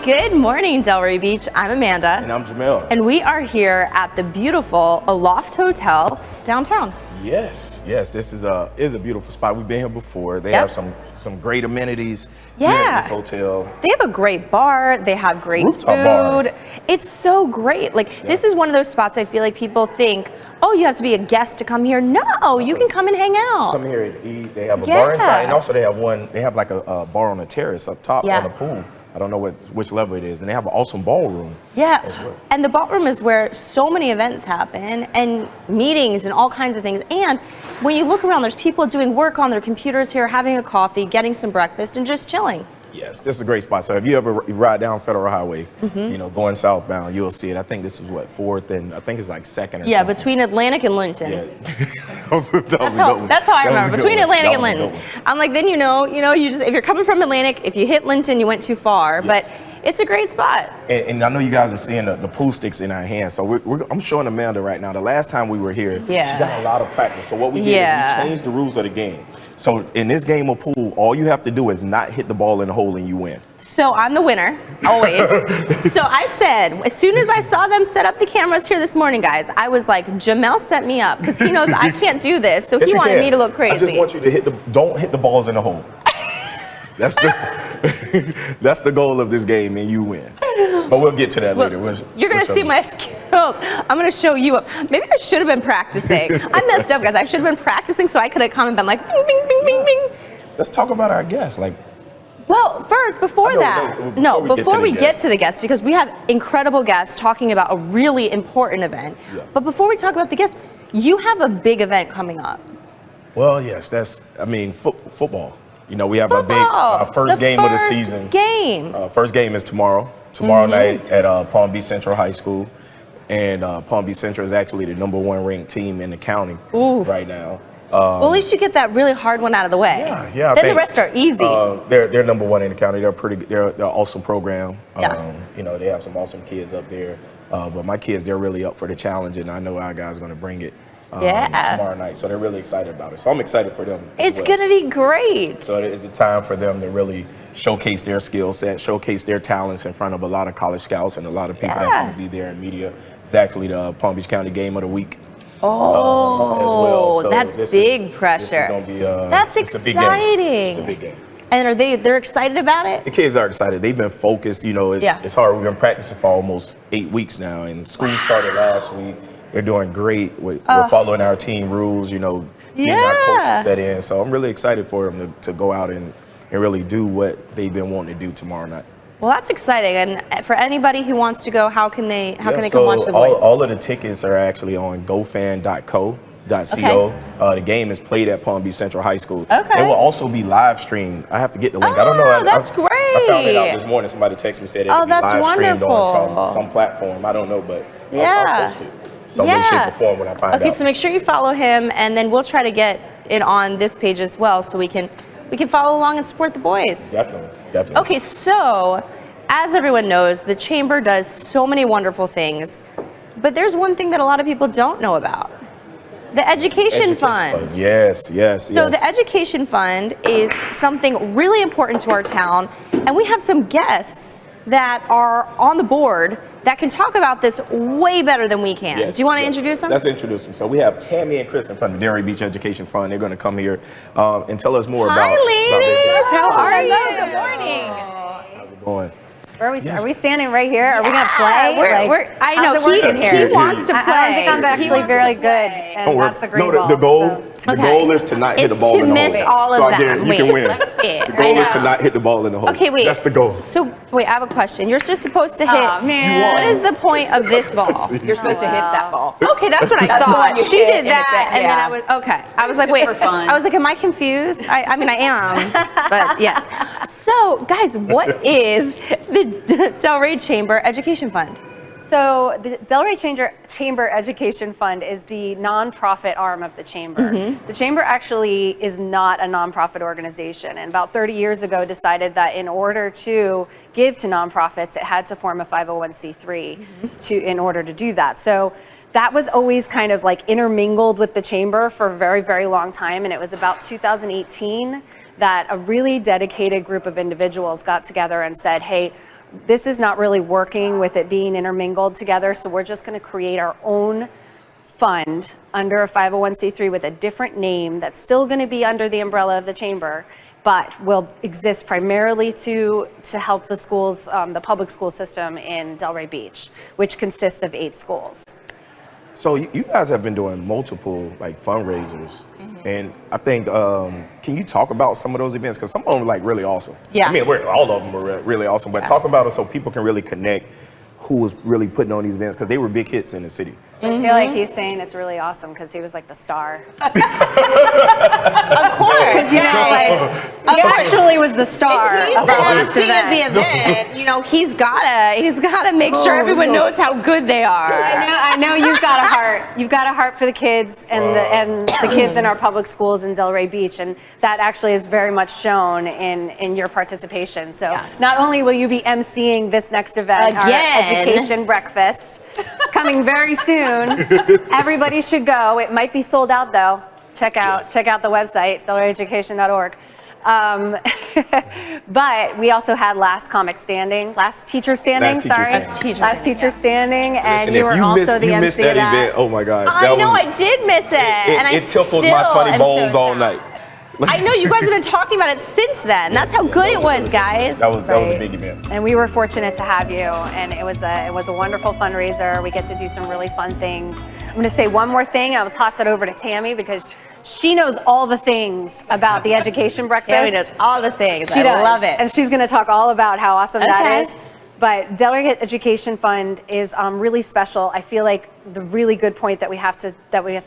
Good morning, Delray Beach. I'm Amanda. And I'm Jamel. And we are here at the beautiful Aloft Hotel downtown. Yes, this is a beautiful spot. We've been here before. They have some great amenities here at this hotel. They have a great bar. They have great Rooftop food. bar. It's so great. This is one of those spots I feel like people think, oh, you have to be a guest to come here. No, you can come and hang out. Come here and eat. They have a bar inside, and also they have like a bar on the terrace up top on the pool. I don't know which level it is, and they have an awesome ballroom. As well. And the ballroom is where so many events happen and meetings and all kinds of things. And when you look around, there's people doing work on their computers here, having a coffee, getting some breakfast, and just chilling. Yes, this is a great spot. So if you ever ride down Federal Highway, going southbound, you'll see it. I think this is 4th, and I think it's like 2nd or something. Between Atlantic and Linton. Yeah. That's how I remember. Between Atlantic and Linton. I'm like, then you just, if you're coming from Atlantic, if you hit Linton, you went too far. But it's a great spot. And I know you guys are seeing the pool sticks in our hands. So I'm showing Amanda right now. The last time we were here, she got a lot of practice. So what we did is we changed the rules of the game. So in this game of pool, all you have to do is not hit the ball in the hole and you win. So I'm the winner, always. So I said, as soon as I saw them set up the cameras here this morning, guys, I was like, Jamel set me up because he knows I can't do this. So he wanted me to look crazy. I just want you to don't hit the balls in the hole. That's the goal of this game, and you win. But we'll get to that later. You're going to see my skills. I'm going to show you up. Maybe I should have been practicing. I messed up, guys. I should have been practicing so I could have come and been like, bing, bing, bing, bing, bing. Let's talk about our guests. Well, first, before we get to the guests, because we have incredible guests talking about a really important event. But before we talk about the guests, you have a big event coming up. Well, yes, football. We have our big first game of the season. First game is tomorrow night at Palm Beach Central High School. And Palm Beach Central is actually the #1 ranked team in the county right now. Well, at least you get that really hard one out of the way. Yeah. Then the rest are easy. They're #1 in the county. They're an awesome program. They have some awesome kids up there. But my kids, they're really up for the challenge, and I know our guys are going to bring it tomorrow night. So they're really excited about it. So I'm excited for them. It's going to be great. So it's a time for them to really showcase their skill set, showcase their talents in front of a lot of college scouts and a lot of people that's going to be there in media. It's actually the Palm Beach County Game of the Week. As well. So that's big pressure. This is going to be that's exciting. It's a big game. And they're excited about it? The kids are excited. They've been focused. It's hard. We've been practicing for almost 8 weeks now, and school started last week. They're doing great. We're following our team rules, getting our coaches set in. So I'm really excited for them to go out and really do what they've been wanting to do tomorrow night. Well, that's exciting. And for anybody who wants to go, how can they come watch the boys? All of the tickets are actually on gofan.co. The game is played at Palm Beach Central High School. It will also be live streamed. I have to get the link. I don't know. That's great. I found it out this morning. Somebody texted me and said it would be live streamed on some platform. I don't know, but I'll post it. Some way, shape, or form when I find out. Okay, so make sure you follow him, and then we'll try to get it on this page as well, so we can follow along and support the boys. Definitely. Okay, so as everyone knows, the Chamber does so many wonderful things, but there's one thing that a lot of people don't know about. The Education Fund. Yes. So the Education Fund is something really important to our town, and we have some guests that are on the board that can talk about this way better than we can. Do you want to introduce them? Let's introduce them. So we have Tammy and Kristen from the Delray Beach Education Fund. They're going to come here and tell us more about. Hi, ladies. How are you? Good morning. How's it going? Are we standing right here? Are we going to play? I know he wants to play. I don't think I'm actually very good, and that's the great ball. The goal is to not hit the ball in the hole. To miss all of that. You can win. The goal is to not hit the ball in the hole. Okay, wait. That's the goal. So, wait, I have a question. You're just supposed to hit. What is the point of this ball? You're supposed to hit that ball. Okay, that's what I thought. She did that, and then I was, okay. I was like, wait. I was like, am I confused? I mean, I am, but yes. So, guys, what is the Delray Chamber Education Fund? So the Delray Chamber Education Fund is the nonprofit arm of the Chamber. The Chamber actually is not a nonprofit organization, and about 30 years ago decided that in order to give to nonprofits, it had to form a 501c3 in order to do that. So that was always kind of like intermingled with the Chamber for a very, very long time, and it was about 2018 that a really dedicated group of individuals got together and said, hey, this is not really working with it being intermingled together. So we're just going to create our own fund under a 501c3 with a different name that's still going to be under the umbrella of the chamber, but will exist primarily to help the schools, the public school system in Delray Beach, which consists of 8 schools. So you guys have been doing multiple like fundraisers, and I think can you talk about some of those events, because some of them are like really awesome. Yeah. I mean, all of them were really awesome, but talk about it so people can really connect who was really putting on these events, because they were big hits in the city. So I feel like he's saying it's really awesome because he was like the star. Of course, You know, like, he actually was the star If he's of the the last MC of event. the event, you know, he's gotta make sure everyone knows how good they are. I know you've got a heart. You've got a heart for the kids and the kids in our public schools in Delray Beach, and that actually is very much shown in your participation. So Yes. not only will you be emceeing this next event, our Again. education breakfast, coming very soon. Everybody should go. It might be sold out though. Check out the website, delrayeducation.org. But we also had last teacher standing, and Listen, you were also the you MC missed that of that. event. Oh my gosh, I know I did miss it, and it tickled my funny bones all night. I know you guys have been talking about it since then. That's how good it was, guys. That was a big event. And we were fortunate to have you, and it was a wonderful fundraiser. We get to do some really fun things. I'm going to say one more thing. I'll toss it over to Tammy because she knows all the things about the education breakfast. Tammy knows all the things. She I does. love it. And she's going to talk all about how awesome that Okay. is. But Delray Education Fund is really special. I feel like the really good point that we have to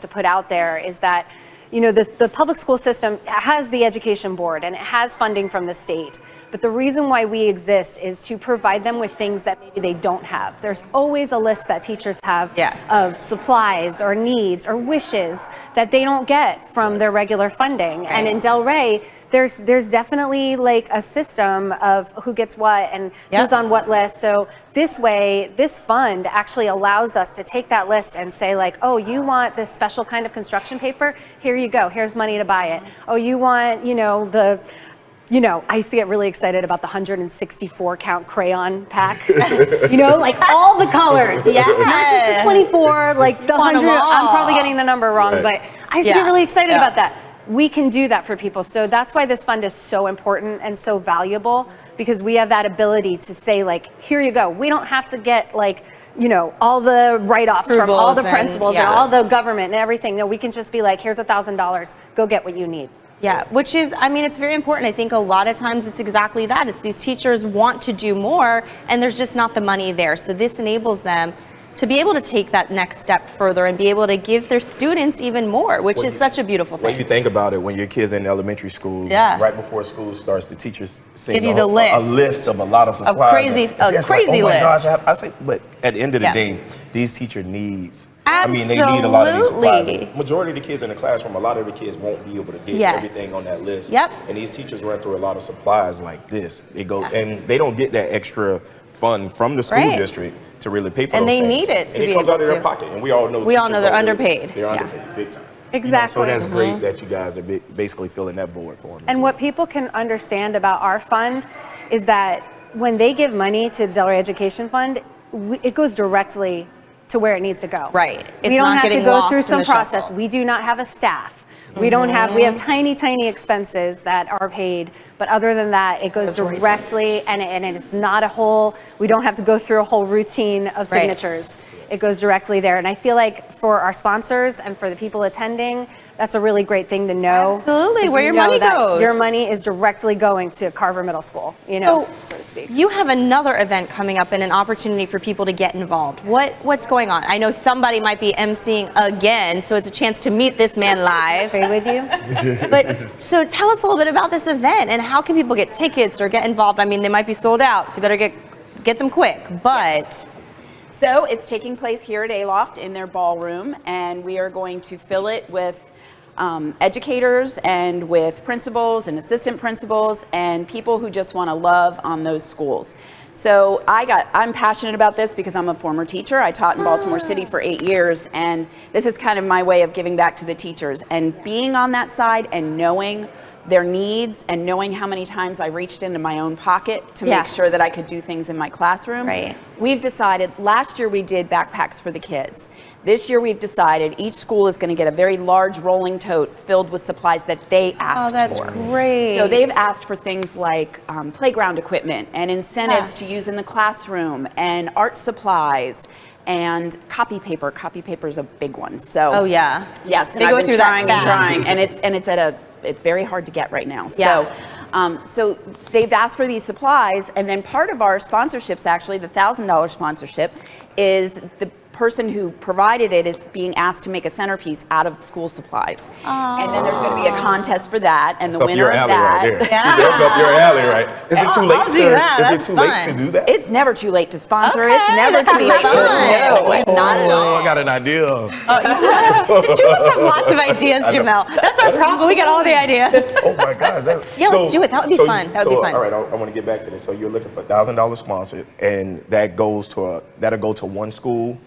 put out there is that, you know, the public school system has the education board and it has funding from the state. But the reason why we exist is to provide them with things that maybe they don't have. There's always a list that teachers have of supplies or needs or wishes that they don't get from their regular funding. Right. And in Delray, there's definitely like a system of who gets what and who's on what list. So this way, this fund actually allows us to take that list and say like, oh, you want this special kind of construction paper? Here you go. Here's money to buy it. Oh, you want, I used to get really excited about the 164 count crayon pack. Like all the colors. Yeah. Not just the 24, like the Want 'em 100. I'm all. probably getting the number wrong, Right. but I used to get really excited about that. We can do that for people. So that's why this fund is so important and so valuable, because we have that ability to say like, here you go. We don't have to get like, all the write-offs from all the principals and all the government and everything. No, we can just be like, here's $1,000, go get what you need. Yeah, which is, I mean, it's very important. I think a lot of times it's exactly that. It's these teachers want to do more and there's just not the money there. So this enables them to be able to take that next step further and be able to give their students even more, which is such a beautiful thing. When you think about it, when your kid's in elementary school, right before school starts, the teachers give you the list. A list of a lot of supplies. Crazy list. Gosh, I say, but at the end of the day, these teacher needs. Absolutely. I mean, they need a lot of these supplies. And majority of the kids in the classroom, a lot of the kids won't be able to get everything on that list. Yep. And these teachers run through a lot of supplies like this. They go and they don't get that extra fund from the school district to really pay for those things. And they need it to be able to. And it comes out of their pocket. And we all know they're underpaid. They're underpaid big time. Exactly. So that's great that you guys are basically filling that void for them. And what people can understand about our fund is that when they give money to Delray Education Fund, it goes directly to where it needs to go. Right. It's we don't not have getting to go lost through in some the process. shuffle. We do not have a staff. We don't have, we have tiny expenses that are paid, but other than that, it goes directly and it's not a whole, we don't have to go through a whole routine of signatures. It goes directly there. And I feel like for our sponsors and for the people attending, that's a really great thing to know. Absolutely, where your money goes. Your money is directly going to Carver Middle School, so to speak. You have another event coming up and an opportunity for people to get involved. What's going on? I know somebody might be emceeing again, so it's a chance to meet this man live. Agree with you? But so tell us a little bit about this event and how can people get tickets or get involved? I mean, they might be sold out, so you better get them quick. But so it's taking place here at Aloft in their ballroom, and we are going to fill it with educators and with principals and assistant principals and people who just want to love on those schools. So I'm passionate about this because I'm a former teacher. I taught in Baltimore City for 8 years, and this is kind of my way of giving back to the teachers and being on that side and knowing their needs and knowing how many times I reached into my own pocket to make sure that I could do things in my classroom, we've decided, last year we did backpacks for the kids. This year we've decided each school is going to get a very large rolling tote filled with supplies that they asked for. Oh, that's great. So they've asked for things like playground equipment and incentives to use in the classroom and art supplies and copy paper. Copy paper is a big one. So yes, and they go through trying that and trying, and it's very hard to get right now. So they've asked for these supplies, and then part of our sponsorships, actually, the $1,000 sponsorship, is the person who provided it is being asked to make a centerpiece out of school supplies. And then there's going to be a contest for that, and the winner of that. Right there. That's up your alley, right? Is it too late to do that? It's never too late to sponsor. It's never too late to not at all. I got an idea. The two of us have lots of ideas, Jamel. That's our problem. We got all the ideas. Oh my gosh. Let's do it. That would be fun. That would be fun. All right, I want to get back to this. So you're looking for $1,000 sponsored, and that'll go to one school.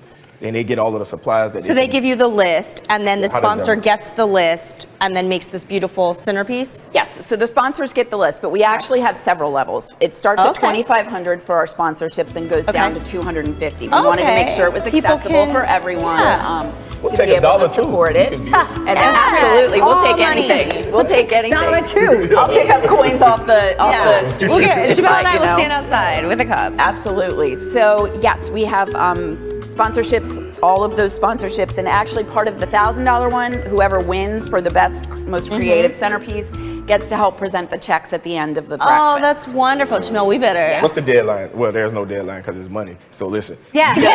And they get all of the supplies that. So they give you the list, and then the sponsor gets the list, and then makes this beautiful centerpiece. Yes. So the sponsors get the list, but we actually have several levels. It starts at $2,500 for our sponsorships, and goes down to $250. We wanted to make sure it was accessible for everyone. We'll to take be able $1 to support too. it. And absolutely, we'll take anything. We'll take anything. $1 too. I'll pick up coins off the street. We'll get Jamel and I will stand outside with a cup. Absolutely. So yes, we have sponsorships, all of those sponsorships, and actually part of the $1,000 one, whoever wins for the best, most creative centerpiece gets to help present the checks at the end of the breakfast. Oh, that's wonderful, Jamel. We better. What's the deadline? Well, there's no deadline because it's money. So listen. Yeah. The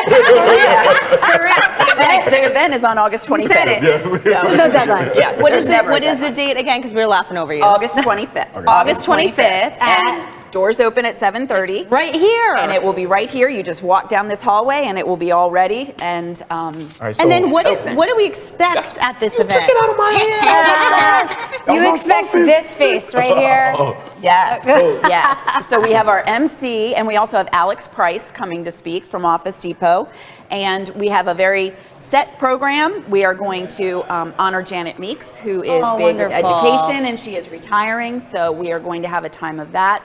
event is on August 25th. So. No deadline. Yeah. What is the date again? Because we were laughing over you. August 25th. August 25th. And doors open at 7:30. Right here. And it will be right here. You just walk down this hallway, and it will be all ready. And and then what do we expect at this event? Took it out of my hand. You expect this face right here. Yes. Yes. So we have our MC, and we also have Alex Price coming to speak from Office Depot. And we have a very set program. We are going to honor Janet Meeks, who is big with education, and she is retiring. So we are going to have a time of that.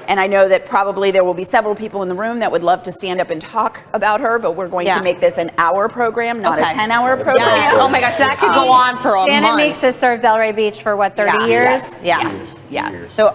And I know that probably there will be several people in the room that would love to stand up and talk about her, but we're going to make this an hour program, not a 10-hour program. Yes. Oh my gosh, that could go on for a month. Janet Meeks has served Delray Beach for 30 years? Yes.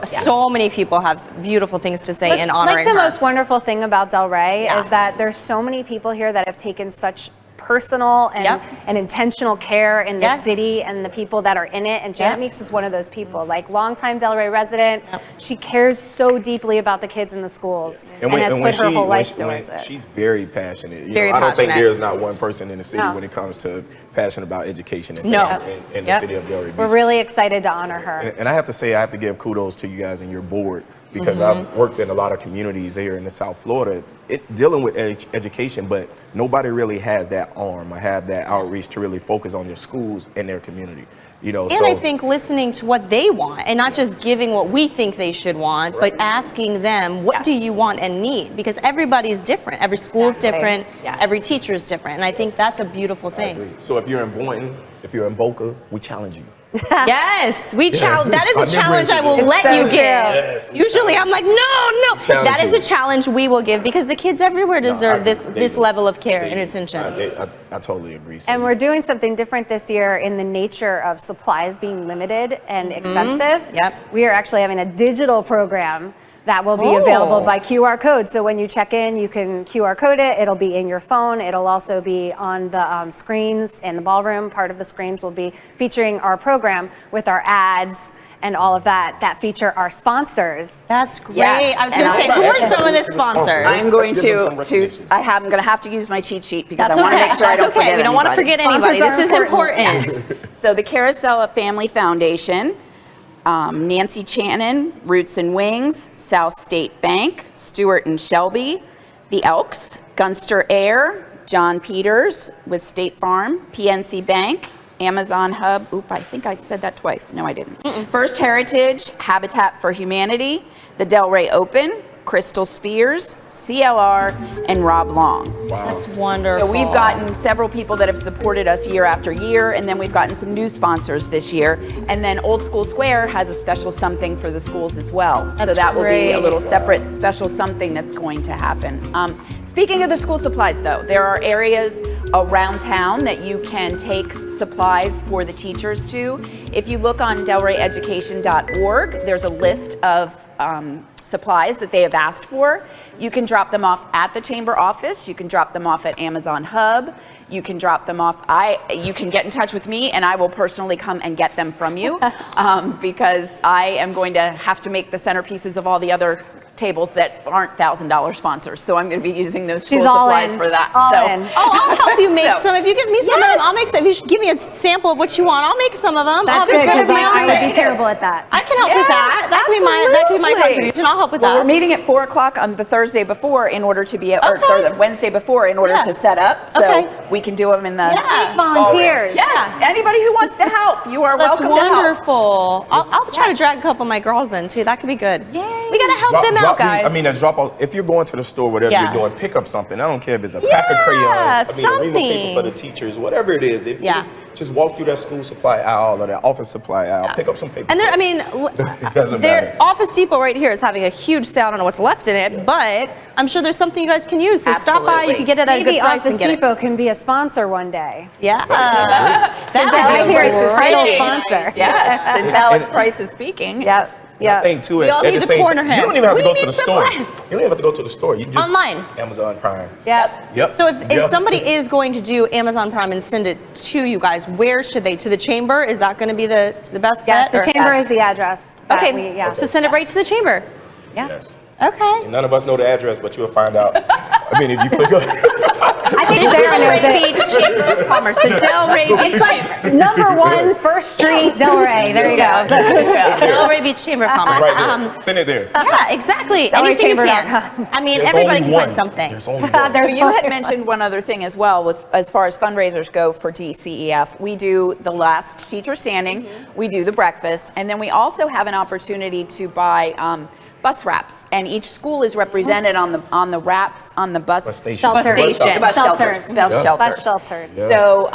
So many people have beautiful things to say in honoring the her. most wonderful thing about Delray is that there's so many people here that have taken such personal and intentional care in the city and the people that are in it, and Janet Meeks is one of those people, like longtime Delray resident. She cares so deeply about the kids in the schools and has put her whole life towards it. She's very passionate. I don't think there's not one person in the city when it comes to passionate about education and in the city of Delray Beach. We're really excited to honor her. And I have to say, I have to give kudos to you guys and your board, because I've worked in a lot of communities here in the South Florida, dealing with education, but nobody really has that arm or have that outreach to really focus on their schools and their community. And I think listening to what they want and not just giving what we think they should want, but asking them, what do you want and need? Because everybody's different. Every school's different. Every teacher is different. And I think that's a beautiful thing. So if you're in Boynton, if you're in Boca, we challenge you. Yes, we challenge. That is a challenge I will let you give. Yes, Usually I'm like, no. That is a challenge we will give, because the kids everywhere deserve this level of care and attention. I totally agree. And we're doing something different this year in the nature of supplies being limited and expensive. We are actually having a digital program that will be available by QR code. So when you check in, you can QR code it. It'll be in your phone. It'll also be on the screens in the ballroom. Part of the screens will be featuring our program with our ads and all of that feature our sponsors. That's great. I was going to say, who are some of the sponsors? I'm going I'm going to have to use my cheat sheet because I want to make sure I don't forget anybody. We don't want to forget anybody. This is important. So the Carousel Family Foundation, Nancy Channon, Roots and Wings, South State Bank, Stewart and Shelby, the Elks, Gunster Air, John Peters with State Farm, PNC Bank, Amazon Hub. I think I said that twice. No, I didn't. First Heritage, Habitat for Humanity, the Delray Open, Crystal Spears, CLR, and Rob Long. Wow. That's wonderful. So we've gotten several people that have supported us year after year, and then we've gotten some new sponsors this year. And then Old School Square has a special something for the schools as well. So that will be a little separate special something that's going to happen. Speaking of the school supplies though, there are areas around town that you can take supplies for the teachers to. If you look on delrayeducation.org, there's a list of supplies that they have asked for. You can drop them off at the chamber office. You can drop them off at Amazon Hub. You can drop them off. You can get in touch with me and I will personally come and get them from you because I am going to have to make the centerpieces of all the other tables that aren't $1,000 sponsors. So I'm going to be using those school supplies for that. I'll help you make some. If you give me some of them, I'll make some. If you give me a sample of what you want, I'll make some of them. That's good because I would be terrible at that. I can help with that. That can be my contribution. I'll help with that. We're meeting at 4 o'clock on the Thursday before in order to be, or the Wednesday before in order to set up. So we can do them in the volunteers. Yes, anybody who wants to help, you are welcome to help. That's wonderful. I'll try to drag a couple of my girls in too. That could be good. Yay. We got to help them out, guys. I mean, drop off. If you're going to the store, whatever you're doing, pick up something. I don't care if it's a pack of crayons. I mean, a ream of paper for the teachers, whatever it is. If you just walk through that school supply aisle or that office supply aisle, pick up some paper. And their Office Depot right here is having a huge sale. I don't know what's left in it, but I'm sure there's something you guys can use. So stop by. You can get it at a good price and get it. Maybe Office Depot can be a sponsor one day. Yeah. That would be a title sponsor. Yes, since Alex Price is speaking. Yep. I think too, at the same time, you don't even have to go to the store. You don't even have to go to the store. You just online. Amazon Prime. Yep. So if somebody is going to do Amazon Prime and send it to you guys, where should they? To the chamber? Is that going to be the best bet? Yes, the chamber is the address. Okay. So send it right to the chamber. Yeah. Yes. Okay. And none of us know the address, but you'll find out. I mean, if you click on I think Sarah knows it. Beach Chamber of Commerce. The Delray Beach It's like number 1 First Street, Delray. There you go. Delray Beach Chamber of Commerce. right there. Send it there. Yeah, exactly. Anything you can. I mean, everybody can find something. There's only one. So you had mentioned one other thing as well, with as far as fundraisers go for DCEF. We do the last teacher standing, we do the breakfast, and then we also have an opportunity to buy bus wraps, and each school is represented on the wraps on the bus shelters. Bus shelters. So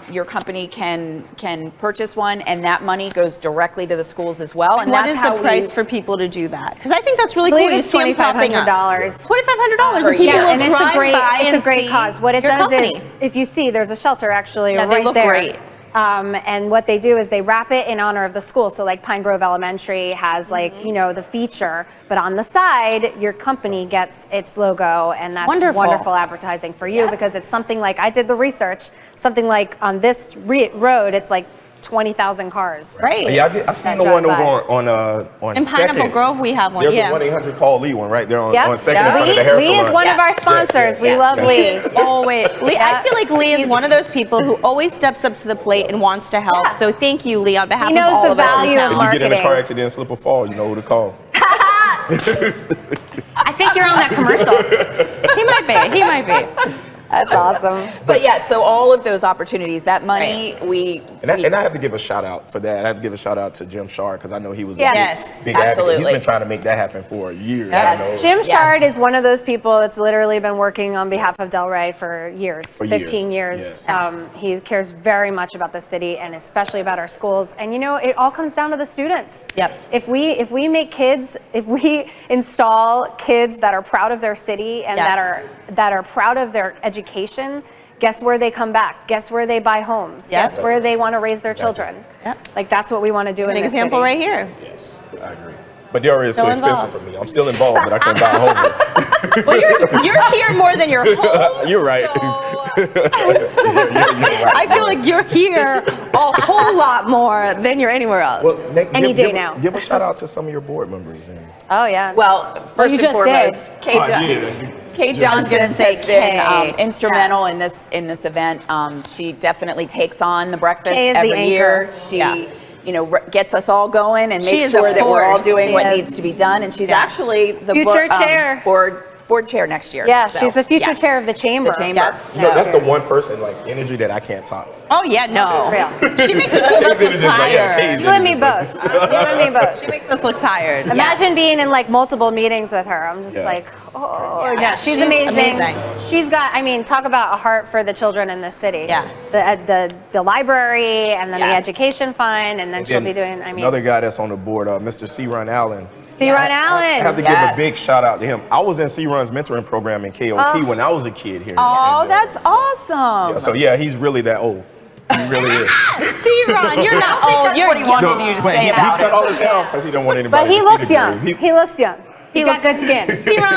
your company can purchase one, and that money goes directly to the schools as well. And what is the price for people to do that? Because I think that's really I cool. believe it's $2,500. $2,500. And people and will drive by it's a great cause. What it does company. is, if you see, there's a shelter actually right they look there. Great. And what they do is they wrap it in honor of the school. So like Pine Grove Elementary has the feature, but on the side, your company gets its logo, and that's wonderful advertising for you because it's something like, I did the research, something like on this road, it's like 20,000 cars. Right. Yeah, I seen the one over on in Pineapple Grove. We have one. There's a 1-800-CALL Lee one right there on Second in front of the hair salon. Lee is one of our sponsors. We love Lee. Always. Lee, I feel like Lee is one of those people who always steps up to the plate and wants to help. So thank you, Lee, on behalf of all of us in town. If you get in a car accident and slip or fall, you know who to call. I think you're on that commercial. He might be. That's awesome. But yeah, so all of those opportunities, that money, and I have to give a shout out for that. I have to give a shout out to Jim Shard because I know he was big absolutely. advocate. He's been trying to make that happen for years. Yes. Jim Shard is one of those people that's literally been working on behalf of Delray for years, 15 years. Yes. He cares very much about the city and especially about our schools. And it all comes down to the students. Yep. If we make kids, if we install kids that are proud of their city and that are proud of their education, guess where they come back? Guess where they buy homes? Guess where they want to raise their children? Yep. Like that's what we want to do in this example city. right here. Yes, I agree. But Delray is too expensive for me. I'm still involved, but I can't buy a home. Well, you're here more than your home. You're right. I feel like you're here a whole lot more than you're anywhere else. Well, Any day now. Give a shout out to some of your board members. Oh yeah. Well, first and foremost, Kay Johnson has been instrumental in this event. She definitely takes on the breakfast every year. She gets us all going and makes sure that we're all doing what needs to be done. And she's actually the board chair next year. Yeah, So, she's the future yes. chair of the chamber. The chamber. Yep. So that's the one person like energy that I can't top. Oh yeah, no. Real. She makes the two of us look Kay's energy is like, yeah, tired. Kay's You and me energy. both. You and me both. She makes us look tired. Imagine being in like multiple meetings with her. I'm just Yeah. like, oh, Yeah. yeah, she's She's amazing. amazing. She's got, I mean, talk about a heart for the children in this city. Yeah. The library, and then the Yes. education fund, and then she'll And be doing, I mean, another guy that's on the board, Mr. C. Ron Allen. see Ron I have Allen. to give a big shout out to him. I was in C. Ron's mentoring program in KOP when I was a kid here. Oh, And, that's awesome. yeah, so yeah, he's really that old. He really is. C-Ron, you're not I think old. that's You're what he wanted you to But say he about cut it. all his hair because he don't want anybody But he to looks see the young. dreads. He looks young. He's got looks- good skin. C-Ron,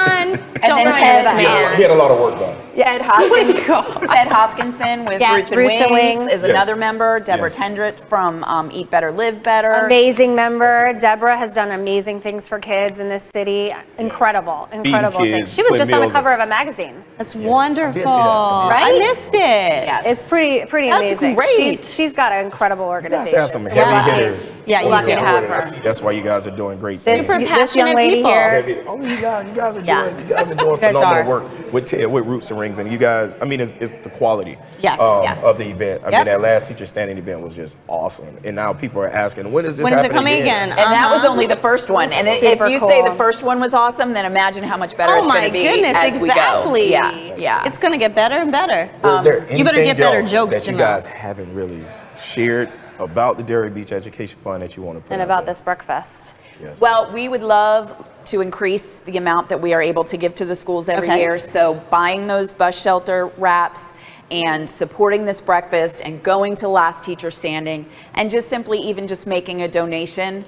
And don't then ruin Ted, this man. He had a lot of work done. Ted Hoskinson, Ted Hoskinson with Yes, Roots and Wings is Yes. another member. Deborah Yes. Tendrit from Eat Better, Live Better. Amazing member. Deborah has done amazing things for kids in this city. Incredible, incredible kids, things. She was put just on the meals cover of a magazine. That's I did see wonderful. that. I I Right? missed it. Yes. It's pretty That's amazing. great. She's got an incredible You guys organization. have some So heavy we're lucky. hitters. Yeah, on you this do. board, Have and her. I see that's why you guys are doing great This, things. Super this young passionate lady people. here. You guys are Yeah. doing, you guys are doing guys phenomenal are. work with Ted, with Roots and Rings, and you guys. I mean, it's the quality Yes, yes. of the event. I Yep. mean, that last teacher standing event was just awesome, and now people are asking, when is this? When is it happening coming again? And that was Uh-huh. only the first one. And if Super you say the cool. first one was awesome, then imagine how much better Oh it's going my to be goodness, as we go. exactly. Yeah, yeah. It's going to get better and better. Is there you better anything get better else jokes, that you Jamel. guys haven't really shared about the Delray Beach Education Fund that you want to put And out about there? this breakfast. Yes. Well, we would love to increase the amount that we are able to give to the schools every Okay. year. So buying those bus shelter wraps and supporting this breakfast and going to last teacher standing and just simply even just making a donation.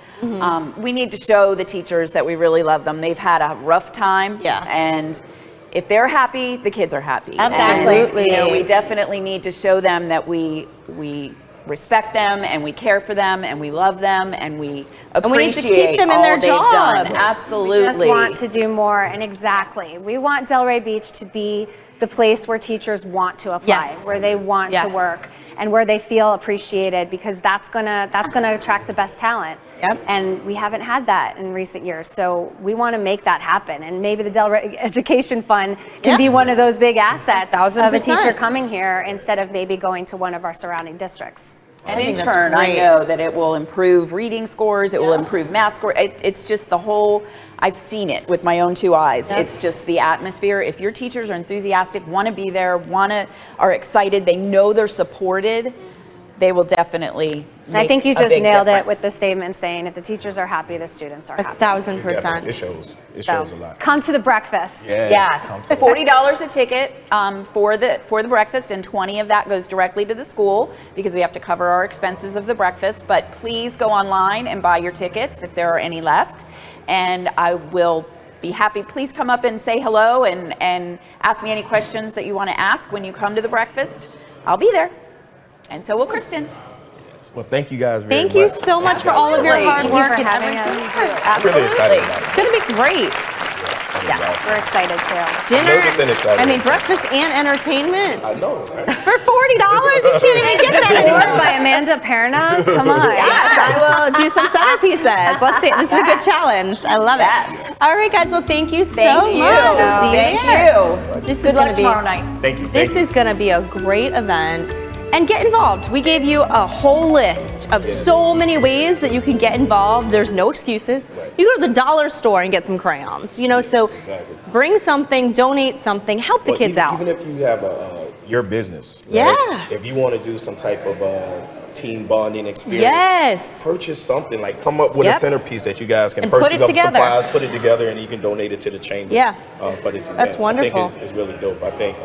We need to show the teachers that we really love them. They've had a rough time. Yeah. And if they're happy, the kids are happy. Absolutely. And, you know, we definitely need to show them that we respect them and we care for them and we love them and we appreciate we need to keep them in all their they've done. jobs. Absolutely. We just want to do more, and exactly. We want Delray Beach to be the place where teachers want to apply, Yes. where they want to Yes. work, and where they feel appreciated, because that's gonna attract the best talent. Yep. And we haven't had that in recent years, so we want to make that happen. And maybe the Delray Education Fund can Yeah. be one of those big assets of a 1000%. teacher coming here instead of maybe going to one of our surrounding districts. And I in think that's turn, I great. know that it will improve reading scores, it will Yeah. improve math score. It's just the whole, I've seen it with my own two eyes. Yep. It's just the atmosphere. If your teachers are enthusiastic, want to be there, are excited, they know they're supported, they will definitely And I make think you a just big nailed it difference. with the statement saying, if the teachers are happy, the students are happy. 1,000%. It shows. It So shows a lot. come to the breakfast. Yes, Come to- $40 a ticket for the breakfast, and 20 of that goes directly to the school because we have to cover our expenses of the breakfast. But please go online and buy your tickets if there are any left, and I will be happy. Please come up and say hello and ask me any questions that you want to ask when you come to the breakfast. I'll be there, and so will Kristen. Well, thank you guys very much. Thank you so much for all of your Absolutely. hard Thank you work for and having everything. us. I'm really excited Absolutely. about it. It's going to be great. Yes, we're excited too. Dinner, nervous and excited. I mean, breakfast and entertainment. I know, right? For $40, you can't even get that Award anymore. by Amanda Perna. Come on. Yes, I will do some centerpieces. Let's see. This is a good challenge. I love Yes. it. All right, guys. Well, thank you so Thank you. much. See you Thank there. you. This Good is luck going to be tomorrow night. Thank you. This Thank you. is going to be a great event. And get involved. We gave you a whole list of so many ways that you can get involved. There's no excuses. Right. You go to the dollar store and get some crayons, so Exactly. bring something, donate something, help the Well, kids out. Even if you have your business, right? Yeah. If you want to do some type of team bonding experience, Yes. purchase something. Like come up with Yep. a centerpiece that you guys can And put purchase it up together. supplies, put it together, and you can donate it to the chamber. Yeah. For this event. That's wonderful. I think it's really dope. I think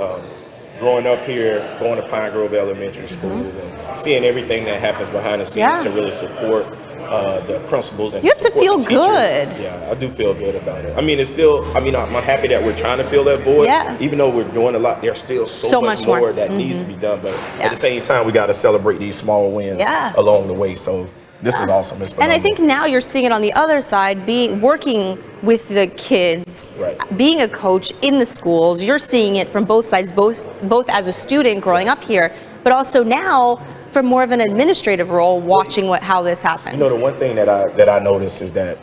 growing up here, going to Pine Grove Elementary School, and seeing everything that happens behind the scenes Yeah. to really support the principals and You have to support feel the teachers. good. Yeah, I do feel good about it. I mean, it's still. I mean, I'm happy that we're trying to fill that void. Yeah. Even though we're doing a lot, there's still so much more. more that needs to be done. But Yeah. at the same time, we got to celebrate these small wins Yeah. along the way. So this is awesome. It's And I phenomenal. think now you're seeing it on the other side, working with the kids, Right. being a coach in the schools. You're seeing it from both sides, both as a student growing up here, but also now from more of an administrative role, watching how this happens. You know, the one thing that I notice is that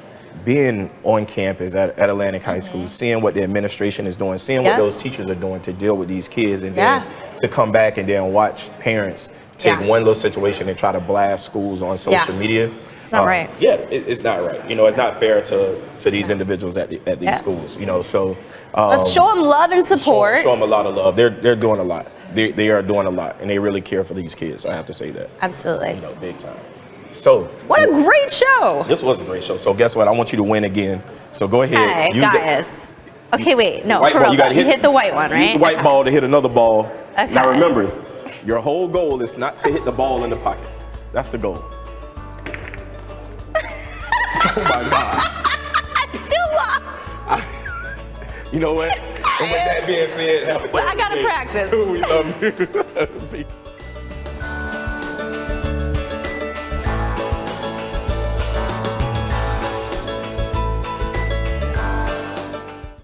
being on campus at Atlantic High School, seeing what the administration is doing, seeing what those teachers are doing to deal with these kids, and then to come back and then watch parents take one little situation and try to blast schools on social media. It's not right. Yeah, it's not right. You know, it's not fair to these individuals at these schools. You know, so let's show them love and support. Show them a lot of love. They're doing a lot. They are doing a lot, and they really care for these kids. I have to say that. Absolutely. You know, big time. So what a great show. This was a great show. So guess what? I want you to win again. So go ahead. Okay, guys. Okay, wait. No, for ball, real. You hit the white one, right? Use the white ball to hit another ball. Okay. Now remember, your whole goal is not to hit the ball in the pocket. That's the goal. Oh my gosh. I still lost. You know what? And with that being said, have a I gotta practice. We love you.